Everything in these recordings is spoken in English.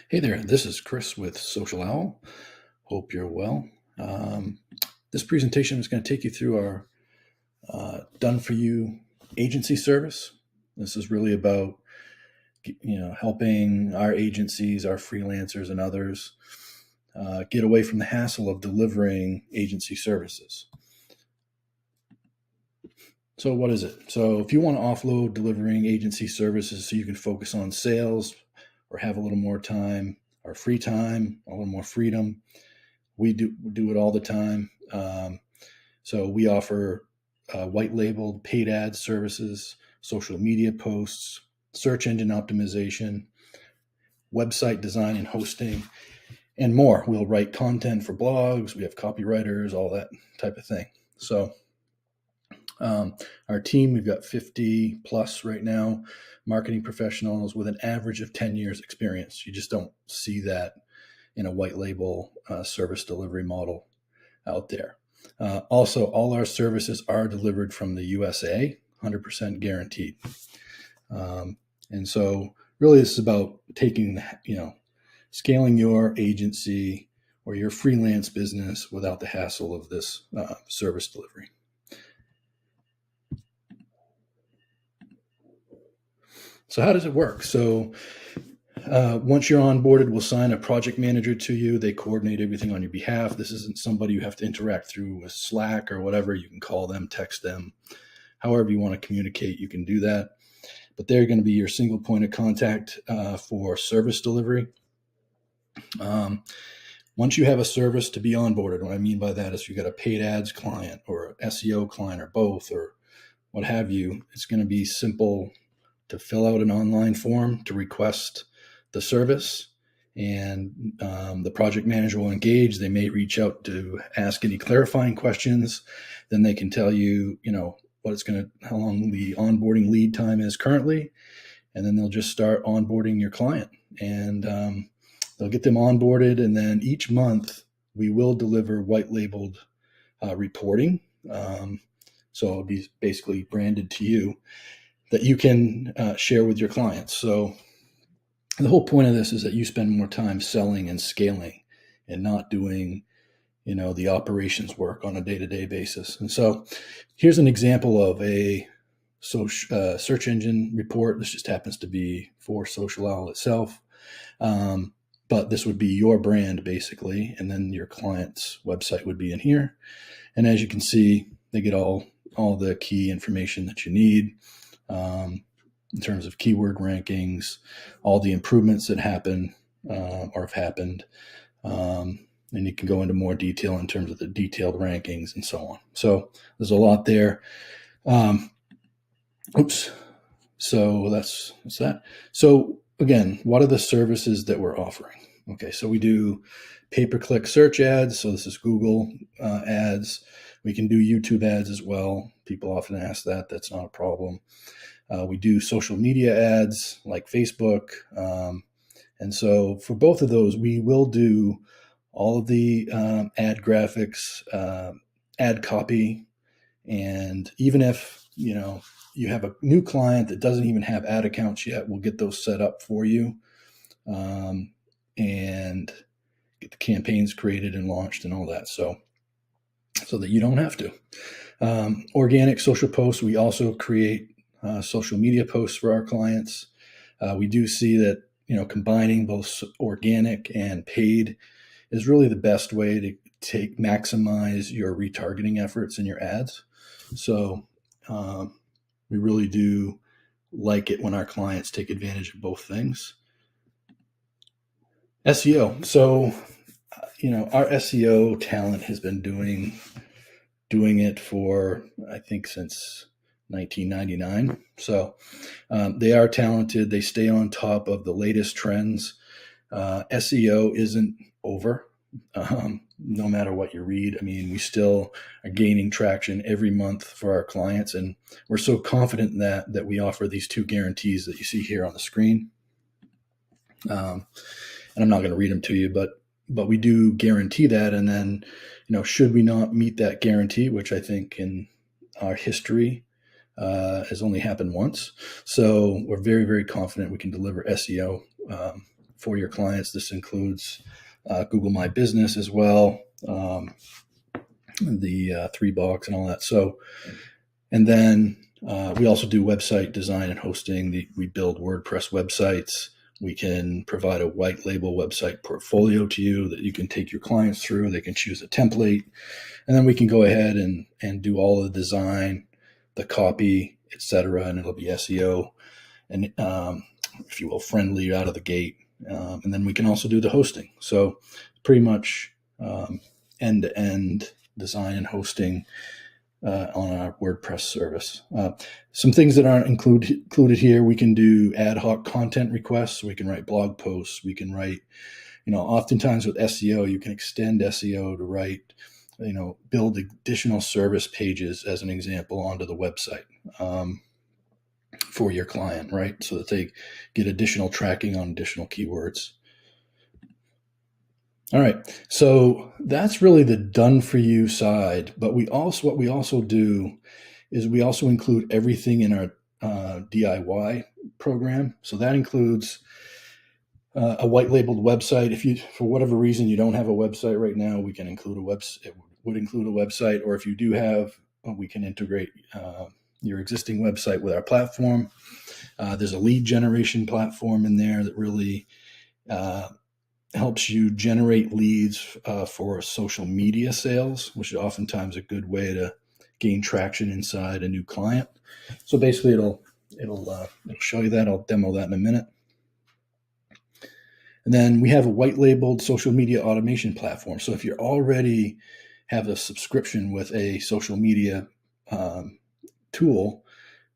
Hey there, this is Chris with Social Owl. Hope you're well. Um, this presentation is going to take you through our done for you agency service. This is really about helping our agencies, our freelancers, and others get away from the hassle of delivering agency services. So, what is it? So, if you want to offload delivering agency services so you can focus on sales or have a little more time or free time, a little more freedom, we do it all the time. So we offer white labeled paid ad services, social media posts, search engine optimization, website design and hosting, and more. We'll write content for blogs. We have copywriters, all that type of thing. So our team, we've got 50 plus right now, marketing professionals with an average of 10 years experience. You just don't see that in a white label service delivery model out there. Also, all our services are delivered from the USA, 100% guaranteed. And so really this is about taking, scaling your agency or your freelance business without the hassle of this service delivery. So how does it work? So once you're onboarded, we'll sign a project manager to you. They coordinate everything on your behalf. This isn't somebody you have to interact through with Slack or whatever. You can call them, text them, however you want to communicate, you can do that. But they're going to be your single point of contact for service delivery. Once you have a service to be onboarded, what I mean by that is if you got a paid ads client or SEO client or both or what have you, it's going to be simple to fill out an online form to request the service, and the project manager will engage. They may reach out to ask any clarifying questions. Then they can tell you, how long the onboarding lead time is currently, and then they'll just start onboarding your client, and they'll get them onboarded. And then each month we will deliver white labeled reporting. So it'll be basically branded to you that you can share with your clients. So the whole point of this is that you spend more time selling and scaling and not doing, the operations work on a day-to-day basis. And so here's an example of a search engine report. This just happens to be for Social Owl itself. But this would be your brand basically. And then your client's website would be in here. And as you can see, they get all the key information that you need. In terms of keyword rankings, all the improvements that happen or have happened. And you can go into more detail in terms of the detailed rankings and so on. So there's a lot there. So that's that. So again, what are the services that we're offering? Okay, so we do pay-per-click search ads. So this is Google ads. We can do YouTube ads as well. People often ask that. That's not a problem. We do social media ads like Facebook. And so for both of those, we will do all of the ad graphics, ad copy. And even if, you have a new client that doesn't even have ad accounts yet, we'll get those set up for you and get the campaigns created and launched and all that. So that you don't have to. Organic social posts, we also create social media posts for our clients. We do see that, combining both organic and paid is really the best way to maximize your retargeting efforts in your ads. So we really do like it when our clients take advantage of both things. SEO. So, our SEO talent has been doing it for, I think, since 1999. So they are talented. They stay on top of the latest trends. SEO isn't over. No matter what you read. I mean, we still are gaining traction every month for our clients. And we're so confident in that we offer these two guarantees that you see here on the screen. And I'm not going to read them to you, but we do guarantee that. And then, should we not meet that guarantee, which I think in our history has only happened once. So we're very, very confident we can deliver SEO for your clients. This includes Google My Business as well, the 3 box and all that. So, and then we also do website design and hosting. We build WordPress websites. We can provide a white label website portfolio to you that you can take your clients through. They can choose a template, and then we can go ahead and do all the design, the copy, etc., and it'll be SEO and, if you will, friendly out of the gate. And then we can also do the hosting. So pretty much end-to-end design and hosting on our WordPress service. Some things that aren't included here, we can do ad hoc content requests. We can write blog posts. We can write, oftentimes with SEO, you can extend SEO to write, build additional service pages, as an example, onto the website for your client, right? So that they get additional tracking on additional keywords. All right, so that's really the done for you side. But what we also do is we also include everything in our DIY program. So that includes a white labeled website. If you, for whatever reason, you don't have a website right now, we can include a website. It would include a website, or if you do have, we can integrate your existing website with our platform. There's a lead generation platform in there that really helps you generate leads for social media sales, which is oftentimes a good way to gain traction inside a new client. So basically, it'll show you that. I'll demo that in a minute. And then we have a white labeled social media automation platform. So if you already have a subscription with a social media tool,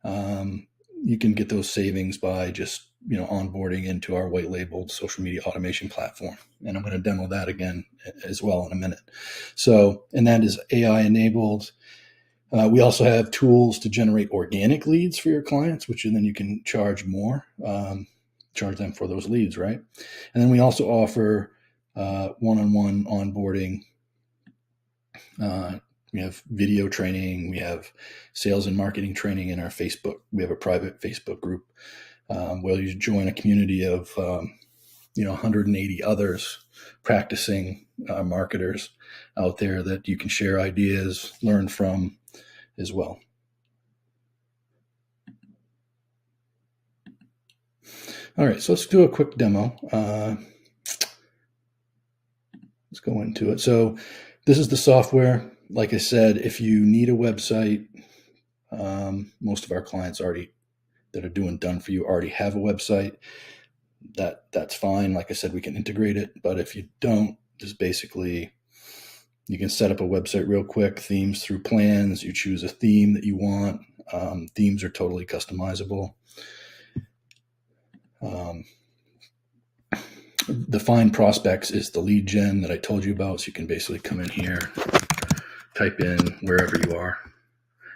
you can get those savings by just onboarding into our white labeled social media automation platform. And I'm going to demo that again as well in a minute. So, and that is AI enabled. We also have tools to generate organic leads for your clients, which then you can charge more, charge them for those leads, right? And then we also offer one-on-one onboarding. We have video training. We have sales and marketing training in our Facebook. We have a private Facebook group where you join a community of 180 others practicing marketers out there that you can share ideas, learn from as well. All right, so let's do a quick demo. Let's go into it. So this is the software. Like I said, if you need a website, most of our clients that are doing done for you already have a website. That's fine. Like I said, we can integrate it. But if you don't, just basically, you can set up a website real quick, themes through plans. You choose a theme that you want. Themes are totally customizable. The find prospects is the lead gen that I told you about. So you can basically come in here, type in wherever you are.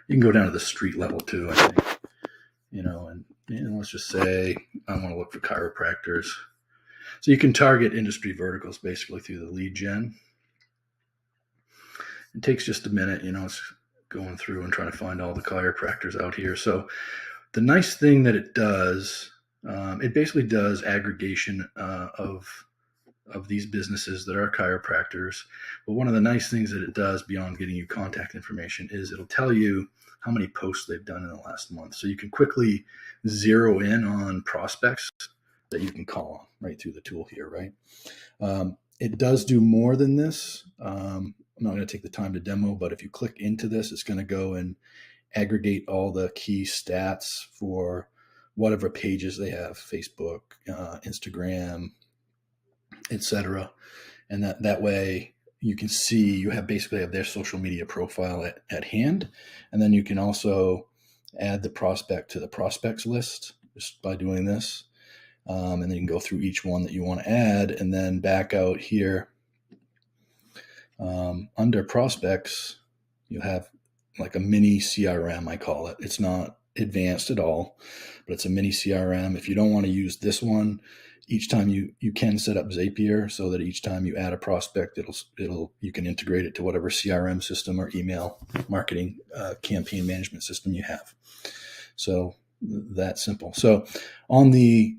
You can go down to the street level too, I think. And let's just say I want to look for chiropractors. So you can target industry verticals basically through the lead gen. It takes just a minute, it's going through and trying to find all the chiropractors out here. So the nice thing that it does, it basically does aggregation of these businesses that are chiropractors. But one of the nice things that it does beyond getting you contact information is it'll tell you how many posts they've done in the last month. So you can quickly zero in on prospects that you can call on right through the tool here, right? It does do more than this. I'm not going to take the time to demo, but if you click into this, it's going to go and aggregate all the key stats for whatever pages they have, Facebook, Instagram, etc. And that way you can see you basically have their social media profile at hand. And then you can also add the prospect to the prospects list just by doing this. And then you can go through each one that you want to add, and then back out here under prospects, you have like a mini CRM, I call it. It's not advanced at all, but it's a mini CRM. If you don't want to use this one, each time you can set up Zapier so that each time you add a prospect, you can integrate it to whatever CRM system or email marketing campaign management system you have. So that's simple. So on the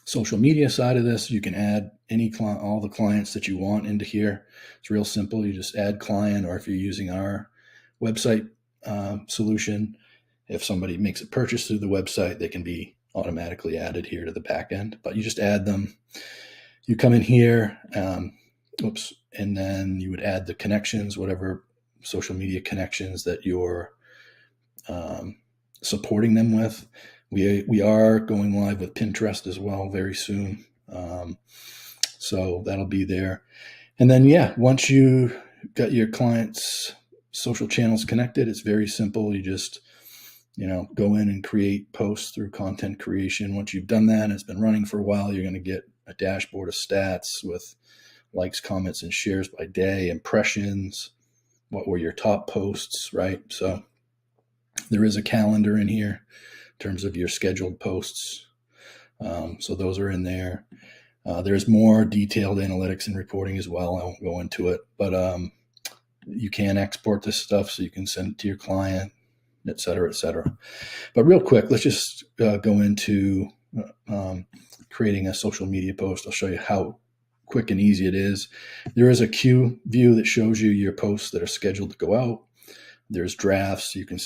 social media side of this, you can add all the clients that you want into here. It's real simple. You just add client, or if you're using our website solution, if somebody makes a purchase through the website, they can be automatically added here to the back end. But you just add them. You come in here, and then you would add the connections, whatever social media connections that you're supporting them with. We are going live with Pinterest as well very soon. So that'll be there. And then, once you got your clients' social channels connected, it's very simple. You just, go in and create posts through content creation. Once you've done that, and it's been running for a while, you're going to get a dashboard of stats with likes, comments, and shares by day, impressions, what were your top posts, right? So there is a calendar in here in terms of your scheduled posts. So those are in there. There's more detailed analytics and reporting as well. I won't go into it, but you can export this stuff so you can send it to your client, et cetera, et cetera. But real quick, let's just go into creating a social media post. I'll show you how quick and easy it is. There is a queue view that shows you your posts that are scheduled to go out. There's drafts. You can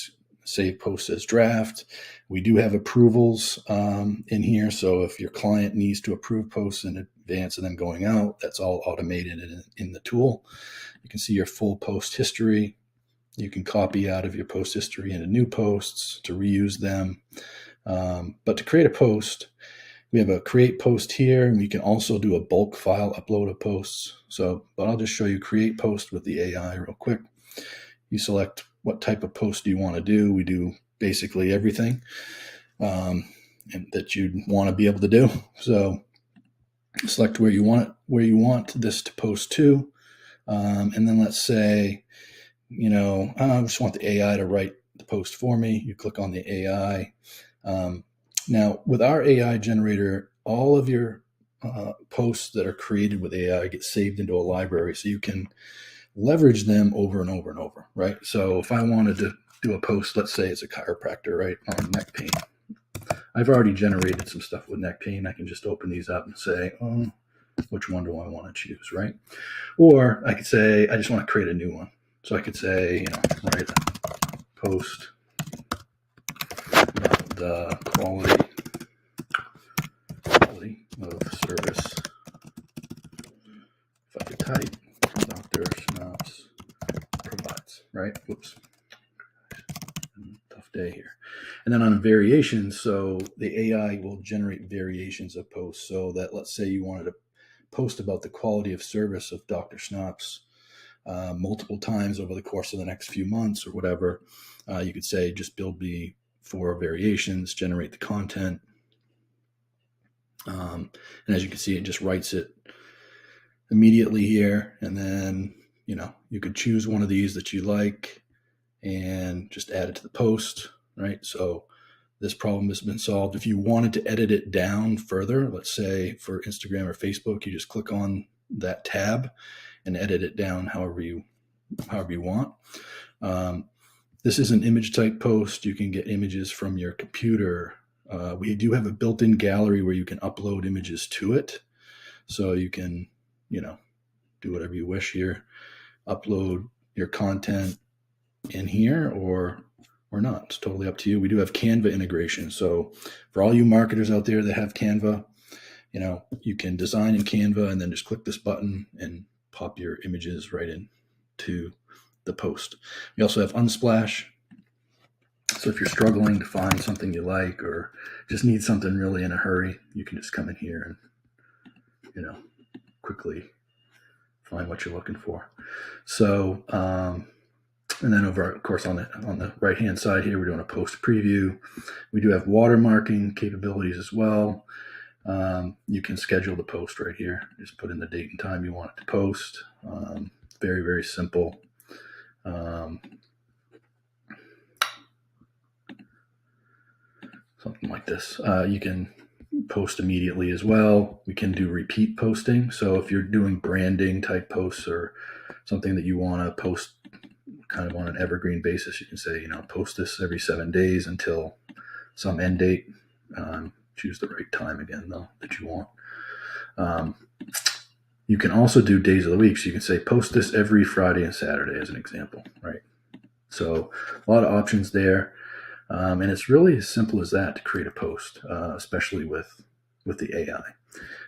save posts as draft. We do have approvals in here. So if your client needs to approve posts in advance of them going out, that's all automated in the tool. You can see your full post history. You can copy out of your post history into new posts to reuse them. But to create a post, we have a create post here, and we can also do a bulk file upload of posts. But I'll just show you create post with the AI real quick. You select what type of post do you want to do. We do basically everything and that you'd want to be able to do. So select where you want this to post to. And then let's say, I just want the AI to write the post for me. You click on the AI. Now, with our AI generator, all of your posts that are created with AI get saved into a library, so you can leverage them over and over and over, right? So if I wanted to do a post, let's say it's a chiropractor, right, on neck pain. I've already generated some stuff with neck pain. I can just open these up and say, which one do I want to choose, right? Or I could say, I just want to create a new one. So I could say, write a post about the quality of service. If I could type, Dr. Schnapps provides, right? Whoops. Tough day here. And then on variations, so the AI will generate variations of posts. So that, let's say you wanted to post about the quality of service of Dr. Schnapps multiple times over the course of the next few months or whatever. You could say, just build me 4 variations, generate the content. And as you can see, it just writes it immediately here. And then, you could choose one of these that you like and just add it to the post, right? So this problem has been solved. If you wanted to edit it down further, let's say for Instagram or Facebook, you just click on that tab and edit it down however you want. This is an image type post. You can get images from your computer. We do have a built-in gallery where you can upload images to it. So you can, do whatever you wish here, upload your content in here or not. It's totally up to you. We do have Canva integration. So for all you marketers out there that have Canva, you can design in Canva and then just click this button and pop your images right into the post. We also have Unsplash. So if you're struggling to find something you like or just need something really in a hurry, you can just come in here and, quickly find what you're looking for. So, and then over, of course, on the right-hand side here, we're doing a post preview. We do have watermarking capabilities as well. You can schedule the post right here. Just put in the date and time you want it to post. Very, very simple. Something like this. You can post immediately as well. We can do repeat posting. So if you're doing branding type posts or something that you want to post kind of on an evergreen basis, you can say, post this every 7 days until some end date. choose the right time again, though, that you want. You can also do days of the week. So you can say, post this every Friday and Saturday as an example, right? So a lot of options there. And it's really as simple as that to create a post, especially with the AI.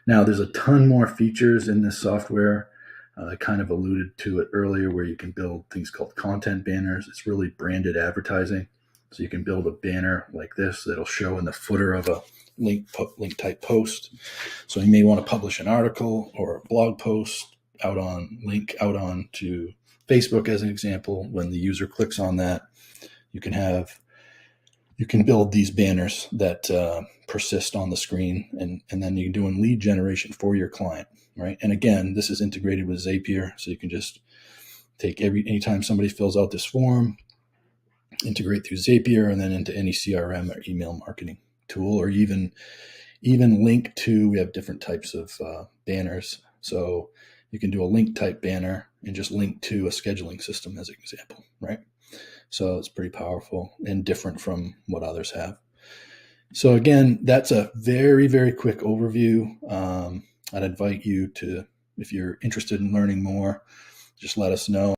Now, there's a ton more features in this software. I kind of alluded to it earlier, where you can build things called content banners. It's really branded advertising. So you can build a banner like this that'll show in the footer of a link type post. So you may want to publish an article or a blog post out on to Facebook as an example. When the user clicks on that, you can build these banners that persist on the screen, and then you're doing lead generation for your client, right? And again, this is integrated with Zapier, so you can just take anytime somebody fills out this form, integrate through Zapier, and then into any CRM or email marketing tool, or even link to. We have different types of banners, so you can do a link type banner and just link to a scheduling system as an example, right? So it's pretty powerful and different from what others have. So again, that's a very, very quick overview. I'd invite you to, if you're interested in learning more, just let us know.